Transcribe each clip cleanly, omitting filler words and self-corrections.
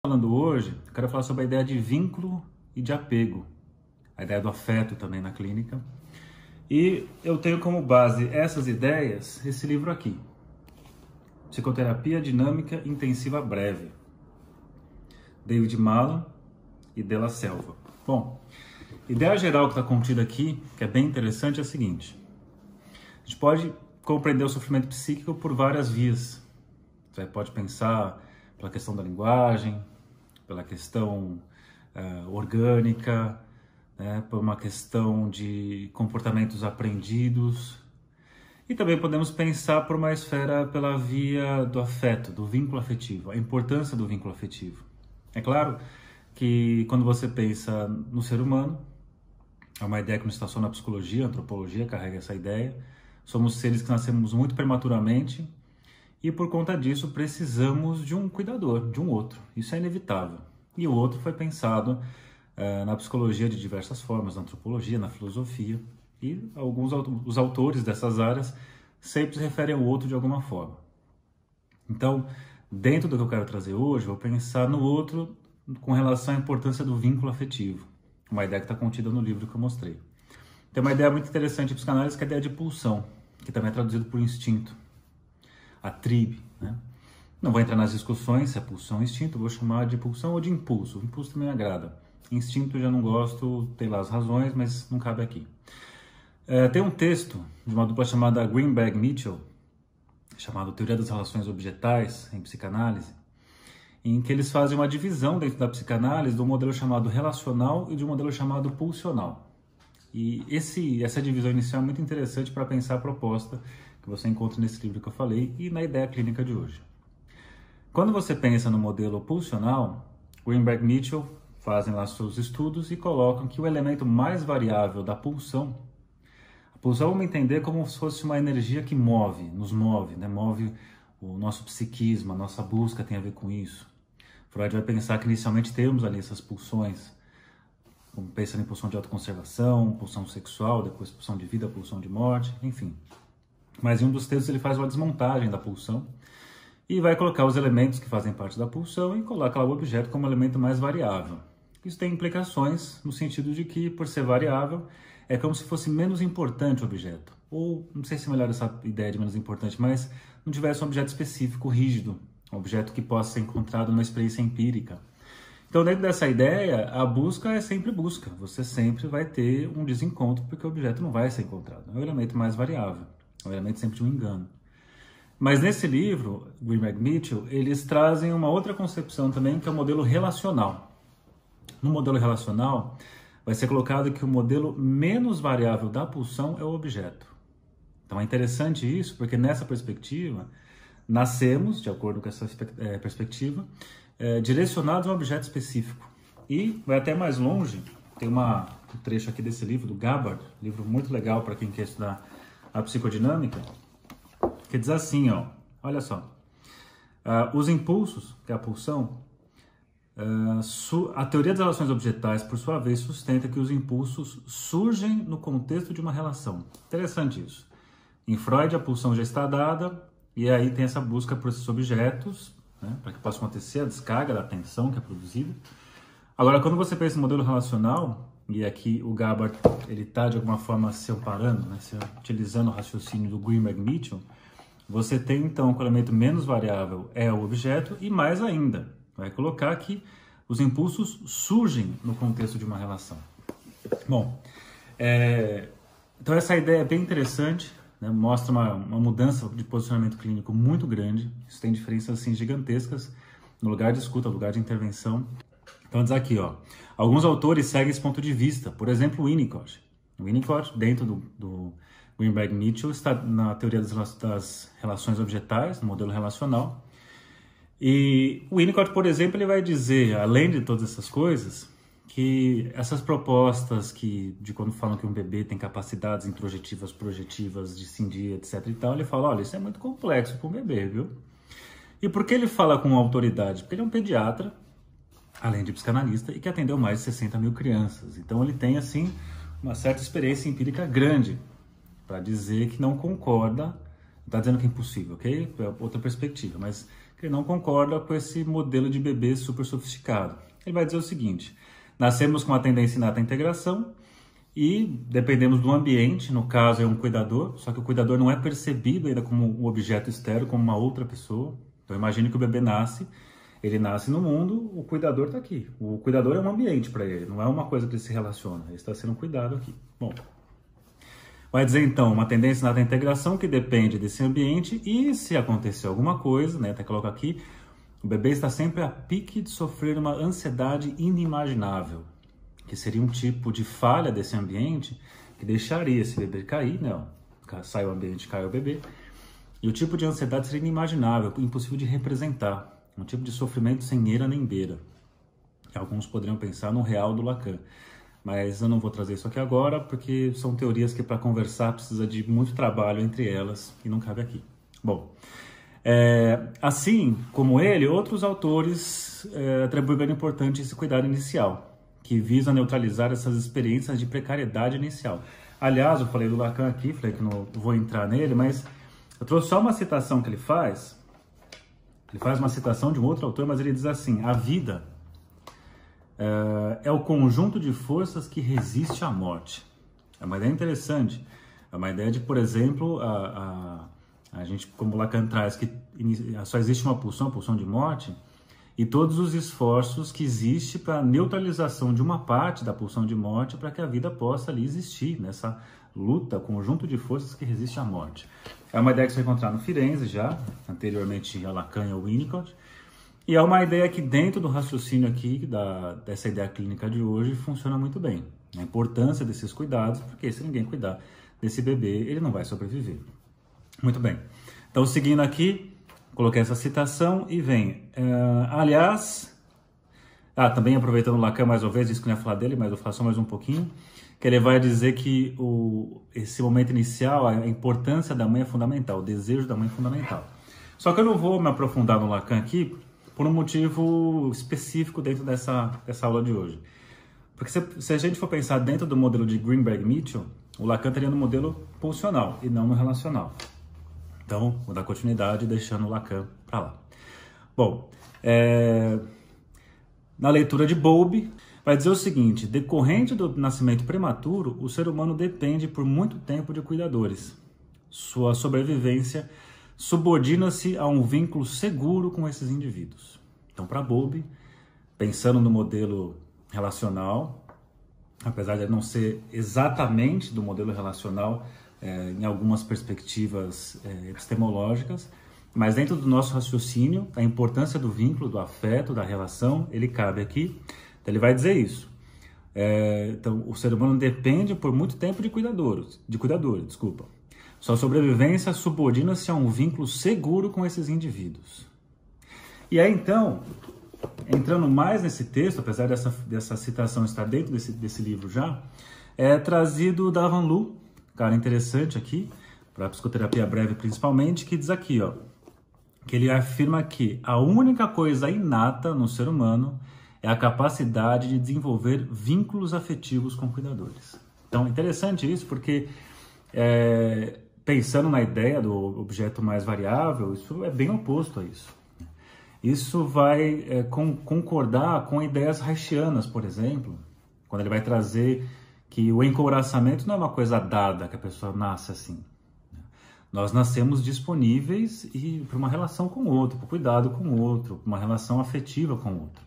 Falando hoje, eu quero falar sobre a ideia de vínculo e de apego, a ideia do afeto também na clínica. E eu tenho como base essas ideias esse livro aqui, Psicoterapia Dinâmica Intensiva Breve, David Malan e Della Selva. Bom, a ideia geral que está contida aqui, que é bem interessante, é a seguinte: a gente pode compreender o sofrimento psíquico por várias vias. Você pode pensar pela questão da linguagem, pela questão orgânica, né, por uma questão de comportamentos aprendidos. E também podemos pensar por uma esfera pela via do afeto, do vínculo afetivo, a importância do vínculo afetivo. É claro que quando você pensa no ser humano, é uma ideia que não está só na psicologia, a antropologia carrega essa ideia. Somos seres que nascemos muito prematuramente e por conta disso precisamos de um cuidador, de um outro. Isso é inevitável. E o outro foi pensado na psicologia de diversas formas, na antropologia, na filosofia. E os autores dessas áreas sempre se referem ao outro de alguma forma. Então, dentro do que eu quero trazer hoje, eu vou pensar no outro com relação à importância do vínculo afetivo. Uma ideia que está contida no livro que eu mostrei. Tem uma ideia muito interessante em psicanálise que é a ideia de pulsão, que também é traduzido por instinto. A tribe, né? Não vou entrar nas discussões se é pulsão ou instinto, vou chamar de pulsão ou de impulso. O impulso também me agrada. Instinto já não gosto, tem lá as razões, mas não cabe aqui. Tem um texto de uma dupla chamada Greenberg-Mitchell, chamado Teoria das Relações Objetais, em psicanálise, em que eles fazem uma divisão dentro da psicanálise do modelo chamado relacional e de um modelo chamado pulsional. E essa divisão inicial é muito interessante para pensar a proposta que você encontra nesse livro que eu falei e na ideia clínica de hoje. Quando você pensa no modelo pulsional, Greenberg-Mitchell fazem lá seus estudos e colocam que o elemento mais variável da pulsão, a pulsão vamos entender como se fosse uma energia que move, nos move, né? Move o nosso psiquismo, a nossa busca tem a ver com isso. Freud vai pensar que inicialmente temos ali essas pulsões, pensando em pulsão de autoconservação, pulsão sexual, depois pulsão de vida, pulsão de morte, enfim. Mas em um dos textos ele faz uma desmontagem da pulsão e vai colocar os elementos que fazem parte da pulsão e coloca lá o objeto como elemento mais variável. Isso tem implicações no sentido de que, por ser variável, é como se fosse menos importante o objeto. Ou, não sei se é melhor essa ideia de menos importante, mas não tivesse um objeto específico, rígido, um objeto que possa ser encontrado numa experiência empírica. Então, dentro dessa ideia, a busca é sempre busca. Você sempre vai ter um desencontro porque o objeto não vai ser encontrado. É o elemento mais variável. É um elemento sempre de um engano. Mas nesse livro, Greenberg-Mitchell, eles trazem uma outra concepção também, que é o modelo relacional. No modelo relacional, vai ser colocado que o modelo menos variável da pulsão é o objeto. Então é interessante isso, porque nessa perspectiva, nascemos, de acordo com essa perspectiva, direcionados a um objeto específico. E vai até mais longe, tem um trecho aqui desse livro, do Gabbard, livro muito legal para quem quer estudar a psicodinâmica, que diz assim, ó, olha só, os impulsos, que é a pulsão, a teoria das relações objetais, por sua vez, sustenta que os impulsos surgem no contexto de uma relação. Interessante isso. Em Freud, a pulsão já está dada, e aí tem essa busca por esses objetos, né, para que possa acontecer a descarga da tensão que é produzida. Agora, quando você pensa no modelo relacional, e aqui o Gabbard ele está de alguma forma se amparando, né, utilizando o raciocínio do Greenberg-Mitchell, você tem então que o elemento menos variável é o objeto e mais ainda, vai colocar que os impulsos surgem no contexto de uma relação. Bom, então essa ideia é bem interessante, né, mostra uma mudança de posicionamento clínico muito grande, isso tem diferenças assim, gigantescas no lugar de escuta, no lugar de intervenção. Então diz aqui, ó, alguns autores seguem esse ponto de vista, por exemplo, Winnicott. O Winnicott, dentro do Greenberg-Mitchell, está na teoria das relações objetais, no modelo relacional. E o Winnicott, por exemplo, ele vai dizer, além de todas essas coisas, que essas propostas de quando falam que um bebê tem capacidades introjetivas, projetivas, de cindir, etc. e tal, ele fala, olha, isso é muito complexo para um bebê, viu? E por que ele fala com autoridade? Porque ele é um pediatra, além de psicanalista, e que atendeu mais de 60 mil crianças. Então ele tem, assim, uma certa experiência empírica grande para dizer que não concorda, não está dizendo que é impossível, ok? É outra perspectiva, mas que ele não concorda com esse modelo de bebê super sofisticado. Ele vai dizer o seguinte: nascemos com uma tendência inata à integração e dependemos do ambiente, no caso é um cuidador, só que o cuidador não é percebido ainda como um objeto externo, como uma outra pessoa. Então imagine que o bebê nasce, ele nasce no mundo, o cuidador está aqui. O cuidador é um ambiente para ele, não é uma coisa que ele se relaciona, ele está sendo cuidado aqui. Bom, vai dizer então uma tendência inata à integração que depende desse ambiente e se acontecer alguma coisa, né, até coloca aqui, o bebê está sempre a pique de sofrer uma ansiedade inimaginável, que seria um tipo de falha desse ambiente que deixaria esse bebê cair, né? Sai o ambiente, cai o bebê. E o tipo de ansiedade seria inimaginável, impossível de representar. Um tipo de sofrimento sem eira nem beira. Alguns poderiam pensar no real do Lacan. Mas eu não vou trazer isso aqui agora, porque são teorias que para conversar precisa de muito trabalho entre elas e não cabe aqui. Bom, assim como ele, outros autores atribuem grande importância a esse cuidado inicial, que visa neutralizar essas experiências de precariedade inicial. Aliás, eu falei do Lacan aqui, falei que não vou entrar nele, mas eu trouxe só uma citação que ele faz. Ele faz uma citação de um outro autor, mas ele diz assim: a vida é o conjunto de forças que resiste à morte. É uma ideia interessante. É uma ideia de, por exemplo, a gente, como Lacan traz, que só existe uma pulsão de morte, e todos os esforços que existem para a neutralização de uma parte da pulsão de morte para que a vida possa ali existir, nessa luta, conjunto de forças que resiste à morte. É uma ideia que você vai encontrar no Firenze já, anteriormente a Lacan e ao Winnicott, e é uma ideia que dentro do raciocínio aqui, dessa ideia clínica de hoje, funciona muito bem. A importância desses cuidados, porque se ninguém cuidar desse bebê, ele não vai sobreviver. Muito bem. Então, seguindo aqui, coloquei essa citação e vem. Aliás, também aproveitando o Lacan mais uma vez, isso que eu não ia falar dele, mas eu faço só mais um pouquinho, que ele vai dizer que esse momento inicial, a importância da mãe é fundamental, o desejo da mãe é fundamental. Só que eu não vou me aprofundar no Lacan aqui por um motivo específico dentro dessa aula de hoje. Porque se a gente for pensar dentro do modelo de Greenberg-Mitchell, o Lacan estaria no modelo pulsional e não no relacional. Então, vou dar continuidade deixando o Lacan para lá. Bom, na leitura de Bowlby, vai dizer o seguinte: decorrente do nascimento prematuro, o ser humano depende por muito tempo de cuidadores. Sua sobrevivência subordina-se a um vínculo seguro com esses indivíduos. Então, para Bowlby, pensando no modelo relacional, apesar de não ser exatamente do modelo relacional, em algumas perspectivas epistemológicas, mas dentro do nosso raciocínio, a importância do vínculo, do afeto, da relação, ele cabe aqui. Então ele vai dizer isso. Então o ser humano depende por muito tempo de cuidadores. Sua sobrevivência subordina-se a um vínculo seguro com esses indivíduos. E aí então, entrando mais nesse texto, apesar dessa citação estar dentro desse livro já, é trazido da Van Loo, cara interessante aqui, para a psicoterapia breve principalmente, que diz aqui, ó, que ele afirma que a única coisa inata no ser humano é a capacidade de desenvolver vínculos afetivos com cuidadores. Então, interessante isso, porque pensando na ideia do objeto mais variável, isso é bem oposto a isso. Isso vai concordar com ideias reichianas, por exemplo, quando ele vai trazer que o encouraçamento não é uma coisa dada, que a pessoa nasce assim. Nós nascemos disponíveis para uma relação com o outro, para o cuidado com o outro, para uma relação afetiva com o outro.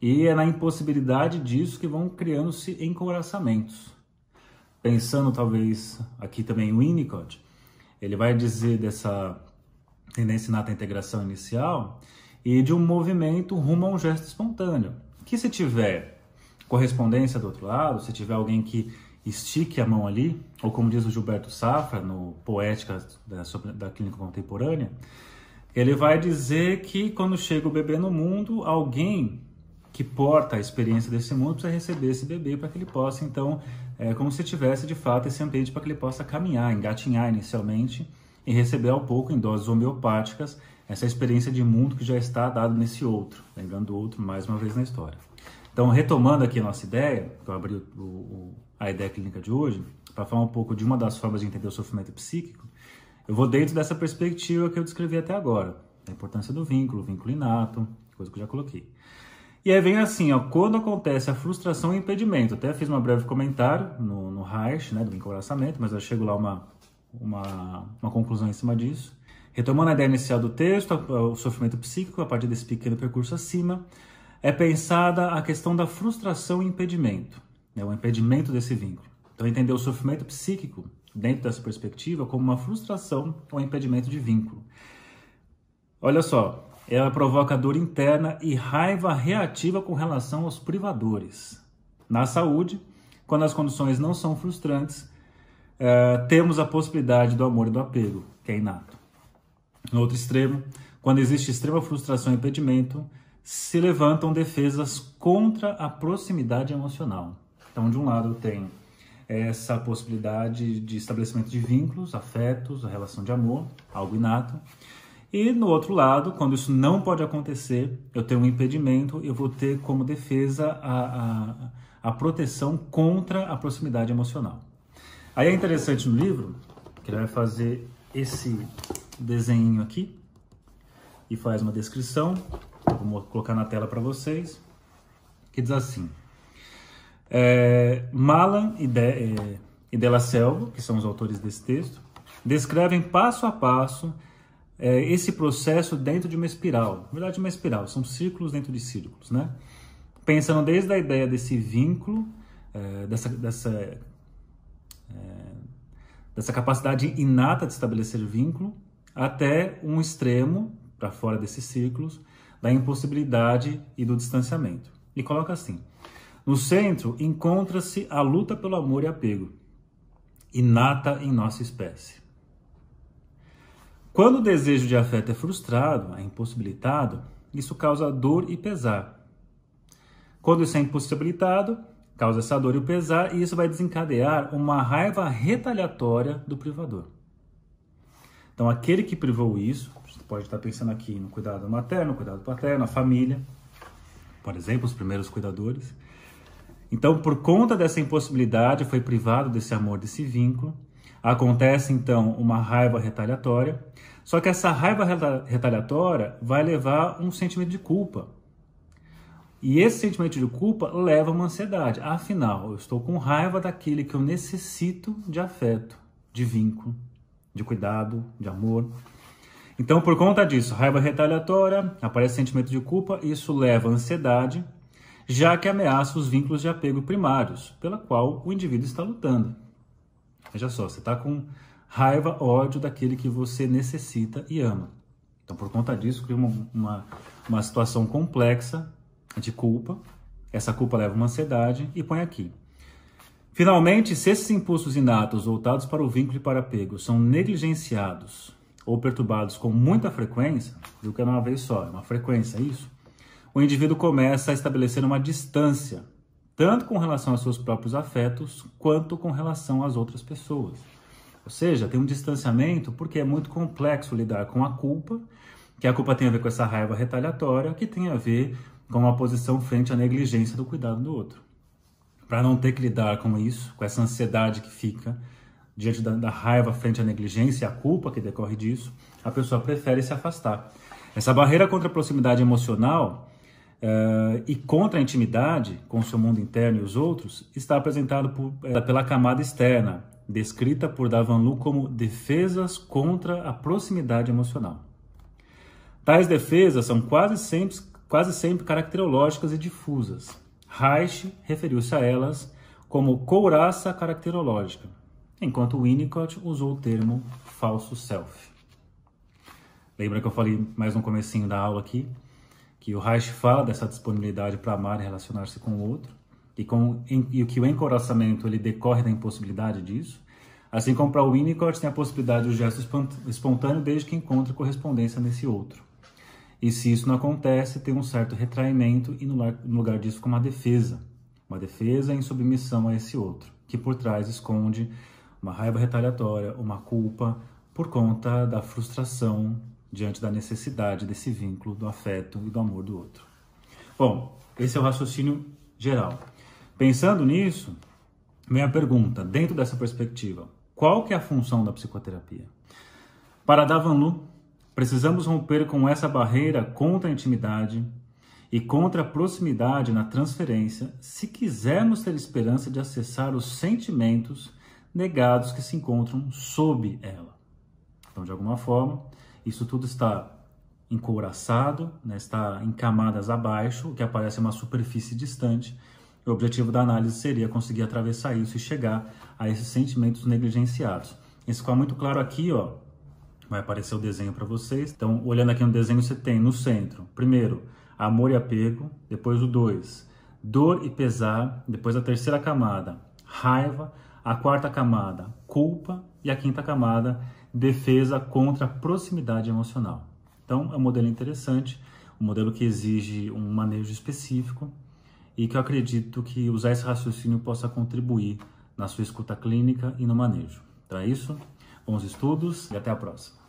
E é na impossibilidade disso que vão criando-se encouraçamentos. Pensando talvez aqui também em Winnicott, ele vai dizer dessa tendência inata à integração inicial e de um movimento rumo a um gesto espontâneo. Que se tiver correspondência do outro lado, se tiver alguém que estique a mão ali, ou como diz o Gilberto Safra, no Poética da Clínica Contemporânea, ele vai dizer que quando chega o bebê no mundo, alguém que porta a experiência desse mundo precisa receber esse bebê para que ele possa, então, como se tivesse de fato esse ambiente para que ele possa caminhar, engatinhar inicialmente e receber ao pouco, em doses homeopáticas, essa experiência de mundo que já está dado nesse outro, lembrando o outro mais uma vez na história. Então, retomando aqui a nossa ideia, que eu abri a ideia clínica de hoje, para falar um pouco de uma das formas de entender o sofrimento psíquico, eu vou dentro dessa perspectiva que eu descrevi até agora. a importância do vínculo, o vínculo inato, coisa que eu já coloquei. E aí vem assim, ó, quando acontece a frustração e impedimento. Até fiz um breve comentário no Reich, né, do encoraçamento, mas eu chego lá uma conclusão em cima disso. Retomando a ideia inicial do texto, o sofrimento psíquico, a partir desse pequeno percurso acima, é pensada a questão da frustração e impedimento, né, o impedimento desse vínculo. Então, entender o sofrimento psíquico, dentro dessa perspectiva, como uma frustração ou impedimento de vínculo. Olha só. Ela provoca dor interna e raiva reativa com relação aos privadores. Na saúde, quando as condições não são frustrantes, temos a possibilidade do amor e do apego, que é inato. No outro extremo, quando existe extrema frustração e impedimento, se levantam defesas contra a proximidade emocional. Então, de um lado, eu tenho essa possibilidade de estabelecimento de vínculos, afetos, a relação de amor, algo inato. E no outro lado, quando isso não pode acontecer, eu tenho um impedimento, eu vou ter como defesa a proteção contra a proximidade emocional. Aí é interessante no livro, que ele vai fazer esse desenho aqui e faz uma descrição, vou colocar na tela para vocês, que diz assim: Malan e Della Selva, que são os autores desse texto, descrevem passo a passo esse processo dentro de uma espiral. Na verdade, uma espiral, são círculos dentro de círculos, né? Pensando desde a ideia desse vínculo, dessa capacidade inata de estabelecer vínculo, até um extremo, para fora desses círculos, da impossibilidade e do distanciamento. E coloca assim: no centro encontra-se a luta pelo amor e apego, inata em nossa espécie. Quando o desejo de afeto é frustrado, é impossibilitado, isso causa dor e pesar. Quando isso é impossibilitado, causa essa dor e o pesar, e isso vai desencadear uma raiva retaliatória do privador. Então, aquele que privou isso, você pode estar pensando aqui no cuidado materno, cuidado paterno, a família, por exemplo, os primeiros cuidadores. Então, por conta dessa impossibilidade, foi privado desse amor, desse vínculo. Acontece, então, uma raiva retaliatória, só que essa raiva retaliatória vai levar um sentimento de culpa. E esse sentimento de culpa leva a uma ansiedade. Afinal, eu estou com raiva daquele que eu necessito de afeto, de vínculo, de cuidado, de amor. Então, por conta disso, raiva retaliatória, aparece sentimento de culpa, e isso leva a ansiedade, já que ameaça os vínculos de apego primários, pela qual o indivíduo está lutando. Veja só, você está com raiva, ódio daquele que você necessita e ama. Então, por conta disso, cria uma situação complexa de culpa. Essa culpa leva a uma ansiedade e põe aqui. Finalmente, se esses impulsos inatos voltados para o vínculo e para o apego são negligenciados ou perturbados com muita frequência, viu que é uma vez só, é uma frequência isso, o indivíduo começa a estabelecer uma distância, tanto com relação aos seus próprios afetos, quanto com relação às outras pessoas. Ou seja, tem um distanciamento porque é muito complexo lidar com a culpa, que a culpa tem a ver com essa raiva retaliatória, que tem a ver com uma posição frente à negligência do cuidado do outro. Para não ter que lidar com isso, com essa ansiedade que fica diante da raiva frente à negligência e à culpa que decorre disso, a pessoa prefere se afastar. Essa barreira contra a proximidade emocional e contra a intimidade com o seu mundo interno e os outros está apresentada pela camada externa, descrita por Davanlu como defesas contra a proximidade emocional. Tais defesas são quase sempre caracterológicas e difusas. Reich referiu-se a elas como couraça caracterológica, enquanto Winnicott usou o termo falso self. Lembra que eu falei mais no comecinho da aula aqui, que o Reich fala dessa disponibilidade para amar e relacionar-se com o outro, e que o encoraçamento ele decorre da impossibilidade disso, assim como para o Winnicott tem a possibilidade do gesto espontâneo desde que encontre correspondência nesse outro. E se isso não acontece, tem um certo retraimento e no lugar disso fica uma defesa em submissão a esse outro, que por trás esconde uma raiva retaliatória, uma culpa por conta da frustração diante da necessidade desse vínculo, do afeto e do amor do outro. Bom, esse é o raciocínio geral. Pensando nisso, vem a pergunta, dentro dessa perspectiva, qual que é a função da psicoterapia? Para Davanlu, Precisamos romper com essa barreira contra a intimidade e contra a proximidade na transferência se quisermos ter esperança de acessar os sentimentos negados que se encontram sob ela. Então, de alguma forma, isso tudo está encouraçado, né, está em camadas abaixo, o que aparece uma superfície distante. O objetivo da análise seria conseguir atravessar isso e chegar a esses sentimentos negligenciados. Isso fica muito claro aqui, ó. Vai aparecer o desenho para vocês. Então, olhando aqui no desenho, você tem no centro, primeiro, amor e apego, depois o 2, dor e pesar, depois a terceira camada, raiva, a quarta camada, culpa, e a quinta camada, defesa contra a proximidade emocional. Então, é um modelo interessante, um modelo que exige um manejo específico e que eu acredito que usar esse raciocínio possa contribuir na sua escuta clínica e no manejo. Então é isso, bons estudos e até a próxima.